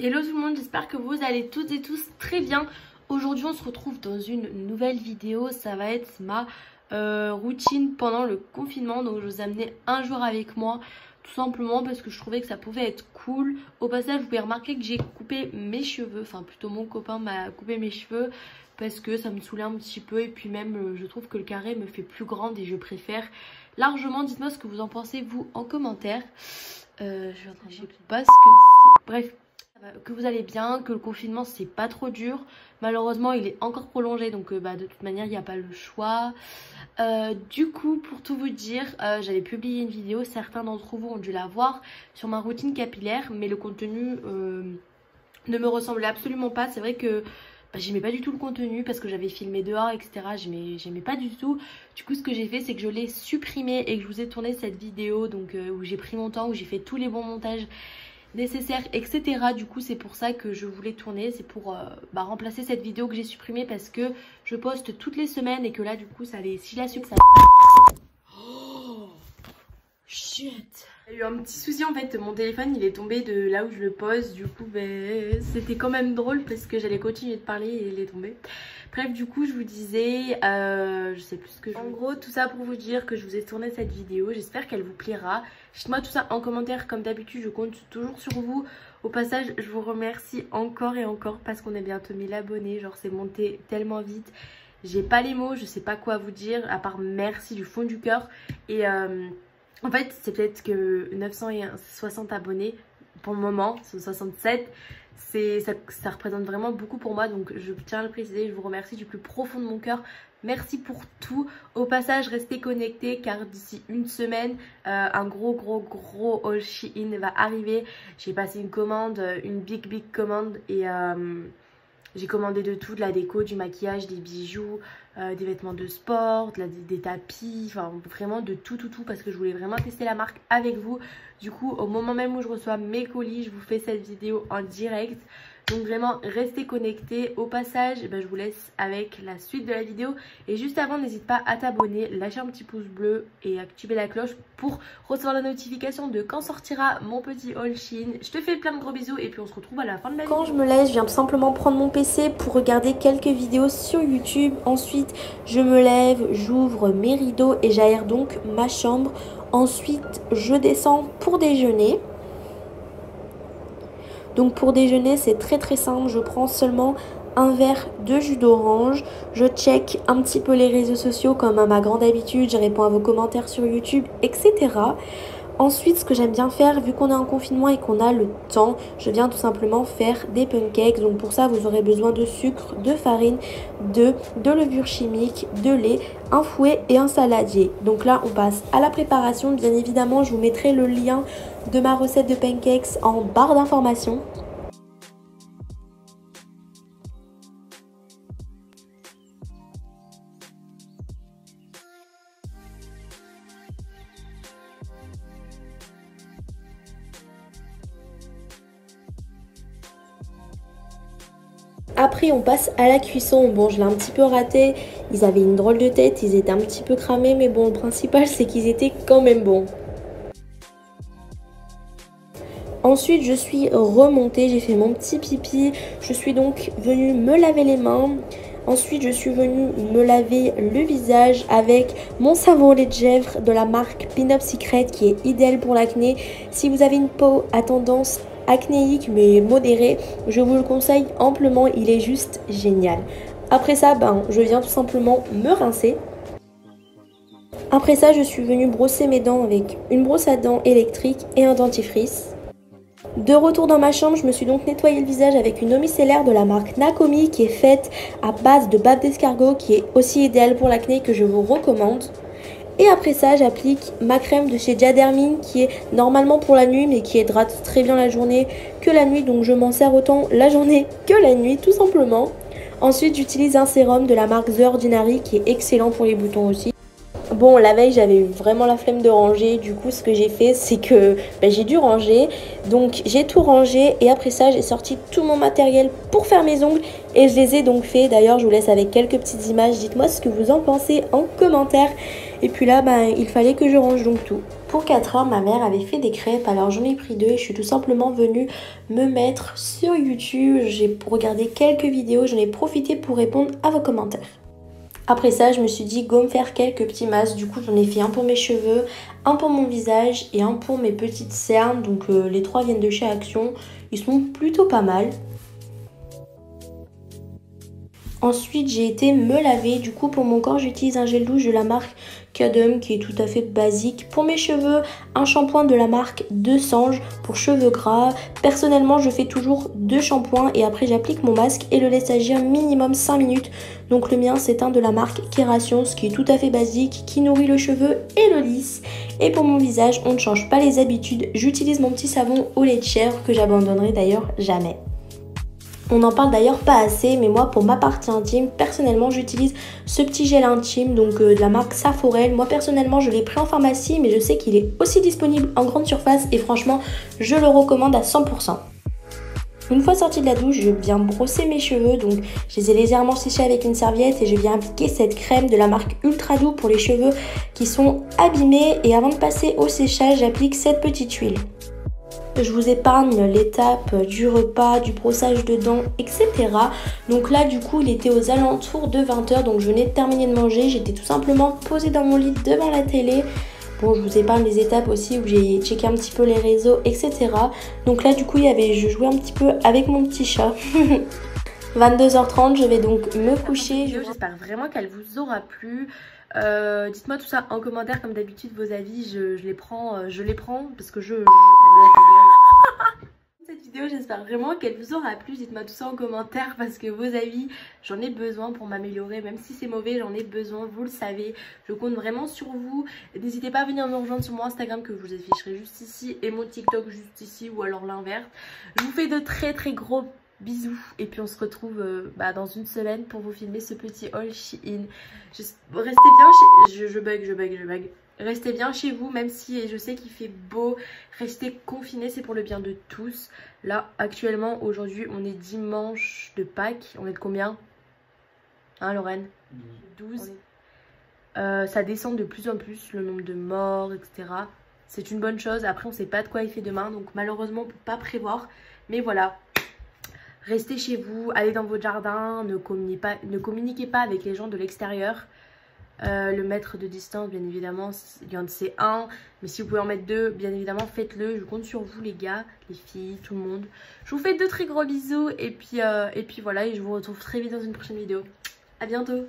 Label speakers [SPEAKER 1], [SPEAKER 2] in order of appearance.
[SPEAKER 1] Hello tout le monde, j'espère que vous allez toutes et tous très bien. Aujourd'hui on se retrouve dans une nouvelle vidéo, ça va être ma routine pendant le confinement. Donc je vous ai amené un jour avec moi, tout simplement parce que je trouvais que ça pouvait être cool. Au passage vous pouvez remarquer que j'ai coupé mes cheveux, enfin plutôt mon copain m'a coupé mes cheveux parce que ça me saoulait un petit peu. Et puis même je trouve que le carré me fait plus grande et je préfère largement. Dites-moi ce que vous en pensez vous en commentaire. Je sais pas ce que c'est, bref. Que vous allez bien, que le confinement c'est pas trop dur. Malheureusement il est encore prolongé, donc de toute manière il n'y a pas le choix. Du coup pour tout vous dire, j'avais publié une vidéo, certains d'entre vous ont dû la voir, sur ma routine capillaire, mais le contenu ne me ressemblait absolument pas. C'est vrai que j'aimais pas du tout le contenu parce que j'avais filmé dehors, etc. J'aimais pas du tout. Du coup ce que j'ai fait c'est que je l'ai supprimé et que je vous ai tourné cette vidéo, donc où j'ai pris mon temps, où j'ai fait tous les bons montages nécessaires, etc. Du coup c'est pour ça que je voulais tourner, c'est pour remplacer cette vidéo que j'ai supprimée parce que je poste toutes les semaines et que là du coup ça allait, si la suite ça... Oh shit, il y a eu un petit souci en fait, mon téléphone il est tombé de là où je le pose. Du coup c'était quand même drôle parce que j'allais continuer de parler et il est tombé. Bref, du coup je vous disais, je sais plus ce que je... En gros tout ça pour vous dire que je vous ai tourné cette vidéo, j'espère qu'elle vous plaira. Dites-moi tout ça en commentaire, comme d'habitude je compte toujours sur vous. Au passage je vous remercie encore et encore parce qu'on est bientôt 1000 abonnés, genre c'est monté tellement vite. J'ai pas les mots, je sais pas quoi vous dire à part merci du fond du cœur. Et en fait c'est peut-être que 960 abonnés pour le moment, c'est 67. Ça représente vraiment beaucoup pour moi, donc je tiens à le préciser, je vous remercie du plus profond de mon cœur. Merci pour tout. Au passage restez connectés car d'ici une semaine un gros haul Shein va arriver. J'ai passé une commande, une big commande, et j'ai commandé de tout, de la déco, du maquillage, des bijoux, des vêtements de sport, des tapis, enfin vraiment de tout parce que je voulais vraiment tester la marque avec vous. Du coup au moment même où je reçois mes colis, je vous fais cette vidéo en direct. Donc vraiment restez connectés. Au passage je vous laisse avec la suite de la vidéo. Et juste avant n'hésite pas à t'abonner, lâcher un petit pouce bleu et activer la cloche pour recevoir la notification de quand sortira mon petit haul Shein. Je te fais plein de gros bisous et puis on se retrouve à la fin de la vidéo. Quand je me lève je viens tout simplement prendre mon PC pour regarder quelques vidéos sur YouTube. Ensuite je me lève, j'ouvre mes rideaux et j'aère donc ma chambre. Ensuite je descends pour déjeuner. Donc pour déjeuner c'est très simple, je prends seulement un verre de jus d'orange, je check un petit peu les réseaux sociaux comme à ma grande habitude, je réponds à vos commentaires sur YouTube, etc. Ensuite ce que j'aime bien faire, vu qu'on est en confinement et qu'on a le temps, je viens tout simplement faire des pancakes. Donc pour ça vous aurez besoin de sucre, de farine, de levure chimique, de lait, un fouet et un saladier. Donc là on passe à la préparation. Bien évidemment je vous mettrai le lien de ma recette de pancakes en barre d'informations. Après on passe à la cuisson. Bon je l'ai un petit peu raté, ils avaient une drôle de tête, ils étaient un petit peu cramés, mais bon le principal c'est qu'ils étaient quand même bons. Ensuite je suis remontée, j'ai fait mon petit pipi, je suis donc venue me laver les mains. Ensuite je suis venue me laver le visage avec mon savon au lait de gèvre de la marque Pin Up Secret qui est idéal pour l'acné. Si vous avez une peau à tendance acnéique mais modérée, je vous le conseille amplement, il est juste génial. Après ça je viens tout simplement me rincer. Après ça je suis venue brosser mes dents avec une brosse à dents électrique et un dentifrice. De retour dans ma chambre, je me suis donc nettoyé le visage avec une eau micellaire de la marque Nakomi qui est faite à base de bave d'escargot qui est aussi idéale pour l'acné, que je vous recommande. Et après ça, j'applique ma crème de chez Diadermine qui est normalement pour la nuit mais qui hydrate très bien la journée que la nuit. Donc je m'en sers autant la journée que la nuit tout simplement. Ensuite, j'utilise un sérum de la marque The Ordinary qui est excellent pour les boutons aussi. Bon, la veille j'avais eu vraiment la flemme de ranger, du coup ce que j'ai fait c'est que j'ai dû ranger. Donc j'ai tout rangé et après ça j'ai sorti tout mon matériel pour faire mes ongles et je les ai donc fait. D'ailleurs je vous laisse avec quelques petites images, dites-moi ce que vous en pensez en commentaire. Et puis là il fallait que je range donc tout. Pour 4 heures, ma mère avait fait des crêpes, alors j'en ai pris 2 et je suis tout simplement venue me mettre sur YouTube. J'ai regardé quelques vidéos, j'en ai profité pour répondre à vos commentaires. Après ça, je me suis dit go me faire quelques petits masques. Du coup, j'en ai fait un pour mes cheveux, un pour mon visage et un pour mes petites cernes. Donc les 3 viennent de chez Action. Ils sont plutôt pas mal. Ensuite, j'ai été me laver. Du coup, pour mon corps, j'utilise un gel douche de la marque Cadum qui est tout à fait basique. Pour mes cheveux, un shampoing de la marque De Sange pour cheveux gras. Personnellement, je fais toujours 2 shampoings et après, j'applique mon masque et le laisse agir minimum 5 minutes. Donc, le mien, c'est un de la marque Kerations qui est tout à fait basique, qui nourrit le cheveu et le lisse. Et pour mon visage, on ne change pas les habitudes. J'utilise mon petit savon au lait de chèvre que j'abandonnerai d'ailleurs jamais. On n'en parle d'ailleurs pas assez, mais moi pour ma partie intime, personnellement j'utilise ce petit gel intime donc de la marque Saforel. Moi personnellement je l'ai pris en pharmacie, mais je sais qu'il est aussi disponible en grande surface et franchement je le recommande à 100%. Une fois sortie de la douche, je viens brosser mes cheveux, donc je les ai légèrement séchés avec une serviette et je viens appliquer cette crème de la marque Ultra Doux pour les cheveux qui sont abîmés. Et avant de passer au séchage, j'applique cette petite huile. Je vous épargne l'étape du repas, du brossage de dents, etc. Donc là du coup il était aux alentours de 20 h, donc je venais de terminer de manger. J'étais tout simplement posée dans mon lit devant la télé. Bon, je vous épargne les étapes aussi où j'ai checké un petit peu les réseaux, etc. Donc là du coup je jouais un petit peu avec mon petit chat. 22h30, je vais donc me coucher. J'espère vraiment qu'elle vous aura plu. Dites-moi tout ça en commentaire comme d'habitude, vos avis, je les prends parce que cette vidéo, j'espère vraiment qu'elle vous aura plu. Dites-moi tout ça en commentaire parce que vos avis, j'en ai besoin pour m'améliorer. Même si c'est mauvais, j'en ai besoin, vous le savez. Je compte vraiment sur vous. N'hésitez pas à venir me rejoindre sur mon Instagram que je vous afficherai juste ici et mon TikTok juste ici ou alors l'inverse. Je vous fais de très très gros bisous et puis on se retrouve dans une semaine pour vous filmer ce petit haul Shein. Restez bien chez... Je bug. Restez bien chez vous, même si je sais qu'il fait beau. Restez confinés, c'est pour le bien de tous. Là, actuellement, aujourd'hui, on est dimanche de Pâques. On est de combien? Hein, Lorraine? 12. Ça descend de plus en plus, le nombre de morts, etc. C'est une bonne chose. Après, on ne sait pas de quoi il fait demain. Donc, malheureusement, on ne peut pas prévoir. Mais voilà. Restez chez vous, allez dans votre jardin. Ne communiquez pas avec les gens de l'extérieur. Le mètre de distance, bien évidemment, il y en a un, mais si vous pouvez en mettre 2, bien évidemment, faites-le. Je compte sur vous, les gars, les filles, tout le monde. Je vous fais de très gros bisous et puis voilà, et je vous retrouve très vite dans une prochaine vidéo. À bientôt.